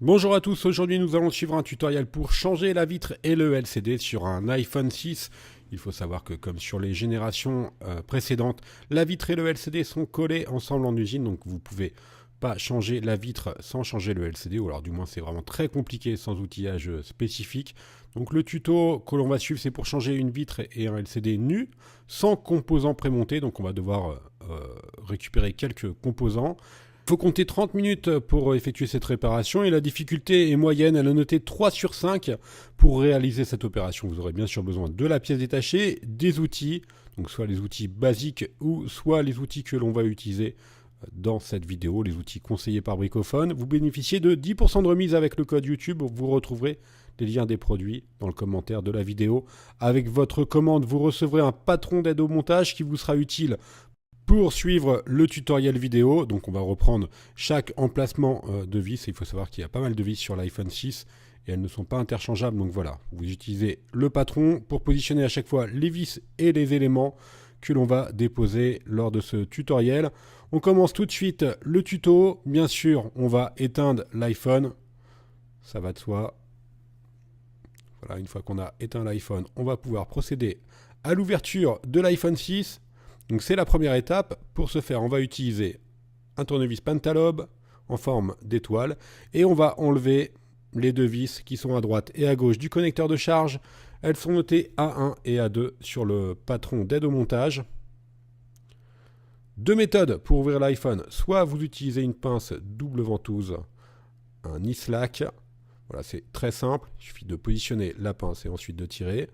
Bonjour à tous, aujourd'hui nous allons suivre un tutoriel pour changer la vitre et le LCD sur un iPhone 6. Il faut savoir que comme sur les générations précédentes, la vitre et le LCD sont collés ensemble en usine, donc vous pouvez pas changer la vitre sans changer le LCD, ou alors du moins c'est vraiment très compliqué sans outillage spécifique. Donc le tuto que l'on va suivre, c'est pour changer une vitre et un LCD nu, sans composants prémontés, donc on va devoir récupérer quelques composants. Il faut compter 30 minutes pour effectuer cette réparation et la difficulté est moyenne, elle est notée 3 sur 5 pour réaliser cette opération. Vous aurez bien sûr besoin de la pièce détachée, des outils, donc soit les outils basiques ou soit les outils que l'on va utiliser dans cette vidéo, les outils conseillés par Bricophone. Vous bénéficiez de 10% de remise avec le code YouTube, vous retrouverez les liens des produits dans le commentaire de la vidéo. Avec votre commande, vous recevrez un patron d'aide au montage qui vous sera utile pour suivre le tutoriel vidéo. Donc on va reprendre chaque emplacement de vis. Il faut savoir qu'il y a pas mal de vis sur l'iPhone 6 et elles ne sont pas interchangeables. Donc voilà, vous utilisez le patron pour positionner à chaque fois les vis et les éléments que l'on va déposer lors de ce tutoriel. On commence tout de suite le tuto. Bien sûr, on va éteindre l'iPhone. Ça va de soi. Voilà, une fois qu'on a éteint l'iPhone, on va pouvoir procéder à l'ouverture de l'iPhone 6. Donc c'est la première étape. Pour ce faire, on va utiliser un tournevis Pentalobe en forme d'étoile et on va enlever les deux vis qui sont à droite et à gauche du connecteur de charge. Elles sont notées A1 et A2 sur le patron d'aide au montage. Deux méthodes pour ouvrir l'iPhone. Soit vous utilisez une pince double ventouse, un islac. Voilà, c'est très simple. Il suffit de positionner la pince et ensuite de tirer.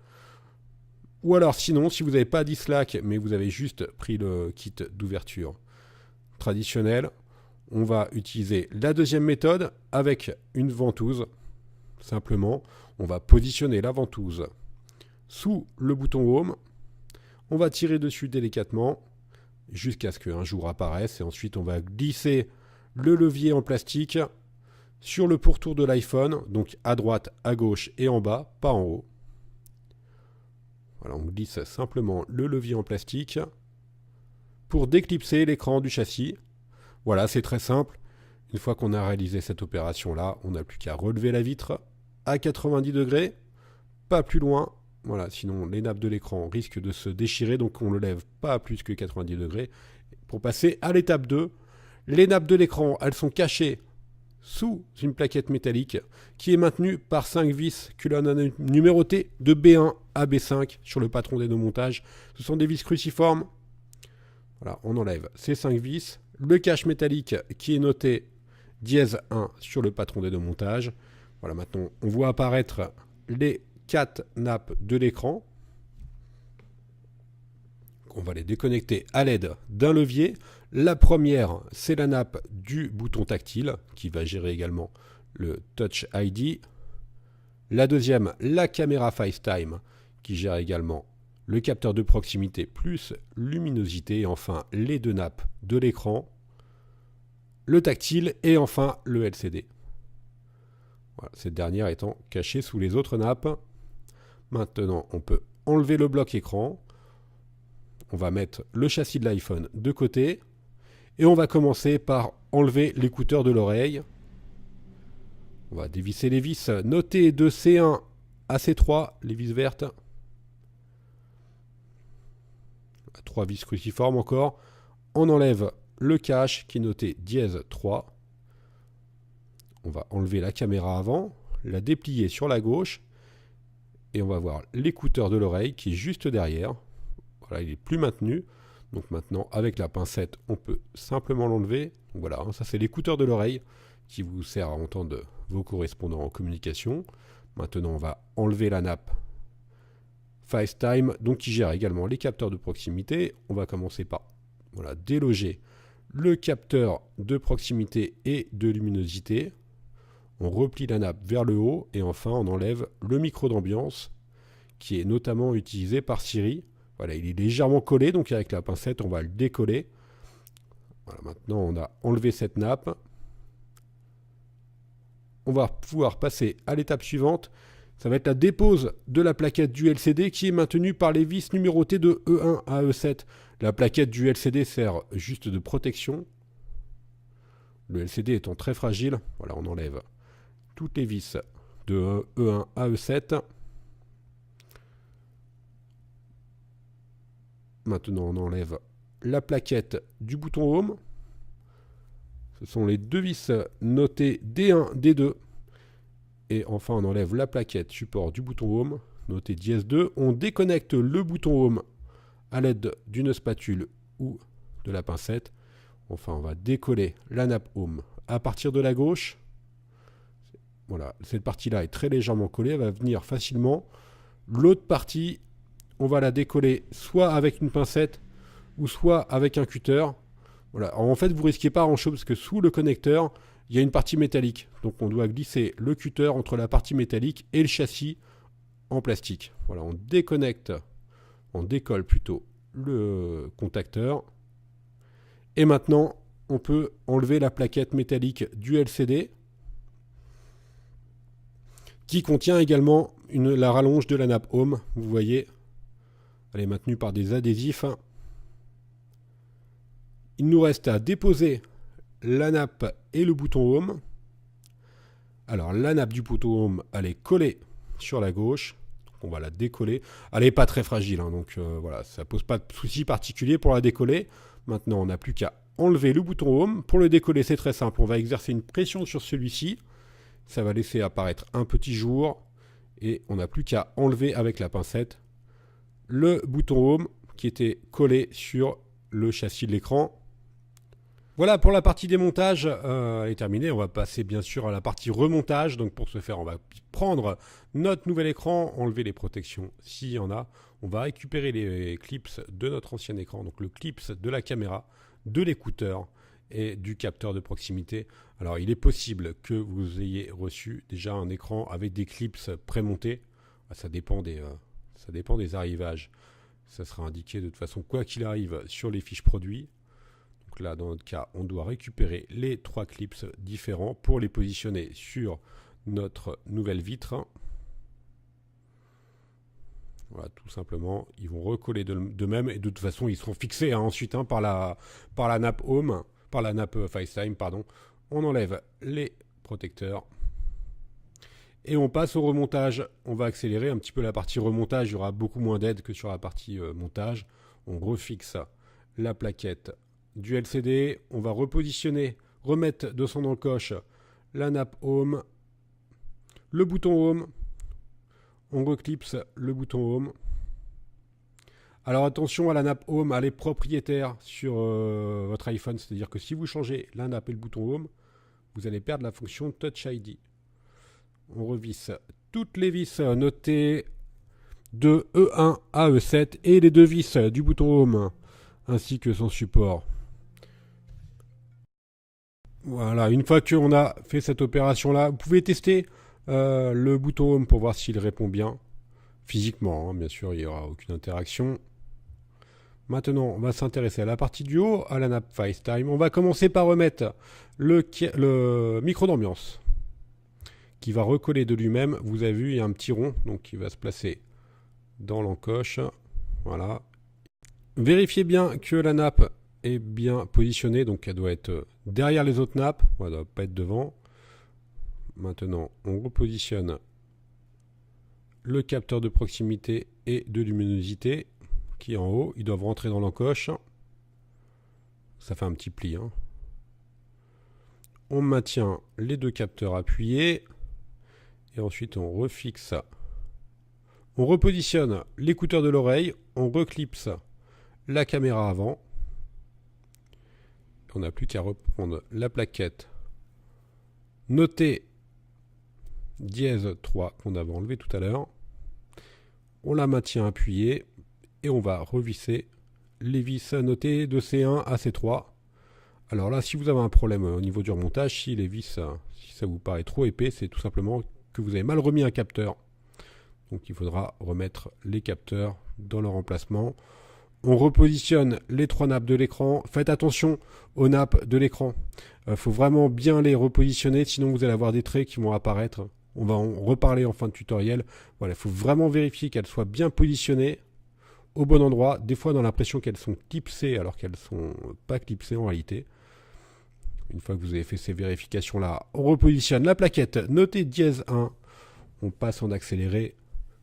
Ou alors sinon, si vous n'avez pas d'islac, mais vous avez juste pris le kit d'ouverture traditionnel, on va utiliser la deuxième méthode avec une ventouse. Simplement, on va positionner la ventouse sous le bouton Home. On va tirer dessus délicatement jusqu'à ce qu'un jour apparaisse. Et ensuite, on va glisser le levier en plastique sur le pourtour de l'iPhone, donc à droite, à gauche et en bas, pas en haut. Voilà, on glisse simplement le levier en plastique pour déclipser l'écran du châssis. Voilà, c'est très simple. Une fois qu'on a réalisé cette opération-là, on n'a plus qu'à relever la vitre à 90 degrés, pas plus loin. Voilà, sinon les nappes de l'écran risquent de se déchirer, donc on ne le lève pas à plus que 90 degrés. Pour passer à l'étape 2, les nappes de l'écran, elles sont cachées sous une plaquette métallique qui est maintenue par 5 vis que l'on a numérotées de B1 à B5 sur le patron d'aide au montage. Ce sont des vis cruciformes. Voilà, on enlève ces 5 vis. Le cache métallique qui est noté dièse 1 sur le patron d'aide au montage. Voilà, maintenant on voit apparaître les 4 nappes de l'écran. On va les déconnecter à l'aide d'un levier. La première, c'est la nappe du bouton tactile qui va gérer également le Touch ID. La deuxième, la caméra FaceTime qui gère également le capteur de proximité plus luminosité. Et enfin, les deux nappes de l'écran, le tactile et enfin le LCD. Voilà, cette dernière étant cachée sous les autres nappes. Maintenant, on peut enlever le bloc écran. On va mettre le châssis de l'iPhone de côté. Et on va commencer par enlever l'écouteur de l'oreille. On va dévisser les vis notées de C1 à C3, les vis vertes. 3 vis cruciformes encore. On enlève le cache qui est noté dièse 3. On va enlever la caméra avant, la déplier sur la gauche. Et on va voir l'écouteur de l'oreille qui est juste derrière. Voilà, il est plus maintenu. Donc maintenant, avec la pincette, on peut simplement l'enlever. Voilà, ça c'est l'écouteur de l'oreille qui vous sert à entendre vos correspondants en communication. Maintenant, on va enlever la nappe FaceTime, donc qui gère également les capteurs de proximité. On va commencer par déloger le capteur de proximité et de luminosité. On replie la nappe vers le haut et enfin, on enlève le micro d'ambiance qui est notamment utilisé par Siri. Voilà, il est légèrement collé, donc avec la pincette, on va le décoller. Voilà, maintenant, on a enlevé cette nappe. On va pouvoir passer à l'étape suivante. Ça va être la dépose de la plaquette du LCD qui est maintenue par les vis numérotées de E1 à E7. La plaquette du LCD sert juste de protection. Le LCD étant très fragile, voilà, on enlève toutes les vis de E1 à E7. Maintenant, on enlève la plaquette du bouton Home. Ce sont les deux vis notées D1, D2. Et enfin, on enlève la plaquette support du bouton Home, notée dièse 2. On déconnecte le bouton Home à l'aide d'une spatule ou de la pincette. Enfin, on va décoller la nappe Home à partir de la gauche. Voilà, cette partie-là est très légèrement collée, elle va venir facilement. L'autre partie, on va la décoller soit avec une pincette ou soit avec un cutter. Voilà. Alors, en fait, vous risquez pas grand-chose parce que sous le connecteur, il y a une partie métallique. Donc on doit glisser le cutter entre la partie métallique et le châssis en plastique. Voilà, on déconnecte, on décolle plutôt le contacteur. Et maintenant, on peut enlever la plaquette métallique du LCD qui contient également la rallonge de la nappe Home. Vous voyez, elle est maintenue par des adhésifs. Il nous reste à déposer la nappe et le bouton Home. Alors la nappe du bouton Home, elle est collée sur la gauche. Donc on va la décoller. Elle n'est pas très fragile, hein, donc voilà, ça ne pose pas de souci particulier pour la décoller. Maintenant, on n'a plus qu'à enlever le bouton Home. Pour le décoller, c'est très simple. On va exercer une pression sur celui-ci. Ça va laisser apparaître un petit jour. Et on n'a plus qu'à enlever avec la pincette le bouton Home qui était collé sur le châssis de l'écran. Voilà, pour la partie démontage, elle est terminée. On va passer bien sûr à la partie remontage. Donc pour ce faire, on va prendre notre nouvel écran, enlever les protections s'il y en a. On va récupérer les clips de notre ancien écran, donc le clips de la caméra, de l'écouteur et du capteur de proximité. Alors il est possible que vous ayez reçu déjà un écran avec des clips prémontés. Ça dépend des arrivages. Ça sera indiqué de toute façon quoi qu'il arrive sur les fiches produits. Donc là, dans notre cas, on doit récupérer les 3 clips différents pour les positionner sur notre nouvelle vitre. Voilà, tout simplement, ils vont recoller d'eux-mêmes et de toute façon, ils seront fixés ensuite par la nappe Home, par la nappe FaceTime, pardon. On enlève les protecteurs et on passe au remontage. On va accélérer un petit peu la partie remontage. Il y aura beaucoup moins d'aide que sur la partie montage. On refixe la plaquette du LCD, on va repositionner, remettre de son encoche la nappe Home, le bouton Home, on reclipse le bouton Home. Alors attention à la nappe Home, elle est propriétaire sur votre iPhone, c'est-à-dire que si vous changez la nappe et le bouton Home, vous allez perdre la fonction Touch ID. On revisse toutes les vis notées de E1 à E7 et les deux vis du bouton Home ainsi que son support. Voilà, une fois qu'on a fait cette opération-là, vous pouvez tester le bouton Home pour voir s'il répond bien. Physiquement, hein, bien sûr, il n'y aura aucune interaction. Maintenant, on va s'intéresser à la partie du haut, à la nappe FaceTime. On va commencer par remettre le micro d'ambiance qui va recoller de lui-même. Vous avez vu, il y a un petit rond donc qui va se placer dans l'encoche. Voilà. Vérifiez bien que la nappe est bien positionnée, donc elle doit être derrière les autres nappes, elle ne doit pas être devant. Maintenant, on repositionne le capteur de proximité et de luminosité qui est en haut. Ils doivent rentrer dans l'encoche. Ça fait un petit pli. Hein. On maintient les deux capteurs appuyés et ensuite on refixe. On repositionne l'écouteur de l'oreille, on reclipse la caméra avant. On n'a plus qu'à reprendre la plaquette notée dièse 3 qu'on avait enlevé tout à l'heure. On la maintient appuyée et on va revisser les vis notées de C1 à C3. Alors là, si vous avez un problème au niveau du remontage, si les vis, si ça vous paraît trop épais, c'est tout simplement que vous avez mal remis un capteur. Donc il faudra remettre les capteurs dans leur emplacement. On repositionne les 3 nappes de l'écran. Faites attention aux nappes de l'écran. Il faut vraiment bien les repositionner, sinon vous allez avoir des traits qui vont apparaître. On va en reparler en fin de tutoriel. Voilà, il faut vraiment vérifier qu'elles soient bien positionnées au bon endroit. Des fois, on a l'impression qu'elles sont clipsées alors qu'elles ne sont pas clipsées en réalité. Une fois que vous avez fait ces vérifications-là, on repositionne la plaquette notée dièse 1. On passe en accéléré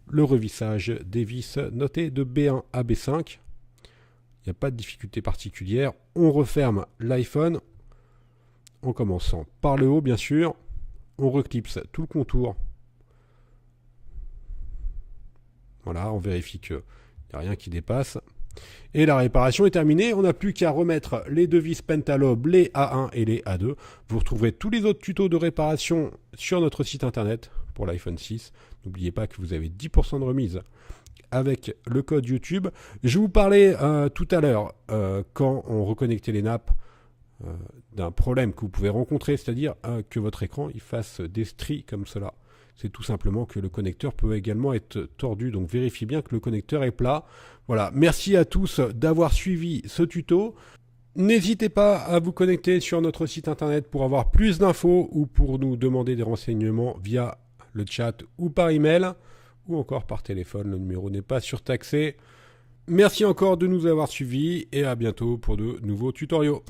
le revissage des vis notées de B1 à B5. Il n'y a pas de difficulté particulière. On referme l'iPhone en commençant par le haut, bien sûr. On reclipse tout le contour. Voilà, on vérifie qu'il n'y a rien qui dépasse. Et la réparation est terminée. On n'a plus qu'à remettre les deux vis Pentalobe, les A1 et les A2. Vous retrouverez tous les autres tutos de réparation sur notre site internet pour l'iPhone 6. N'oubliez pas que vous avez 10% de remise avec le code YouTube. Je vous parlais tout à l'heure, quand on reconnectait les nappes, d'un problème que vous pouvez rencontrer, c'est-à-dire que votre écran il fasse des stries comme cela. C'est tout simplement que le connecteur peut également être tordu, donc vérifiez bien que le connecteur est plat. Voilà, merci à tous d'avoir suivi ce tuto. N'hésitez pas à vous connecter sur notre site internet pour avoir plus d'infos ou pour nous demander des renseignements via le chat ou par email ou encore par téléphone. Le numéro n'est pas surtaxé. Merci encore de nous avoir suivis et à bientôt pour de nouveaux tutoriaux.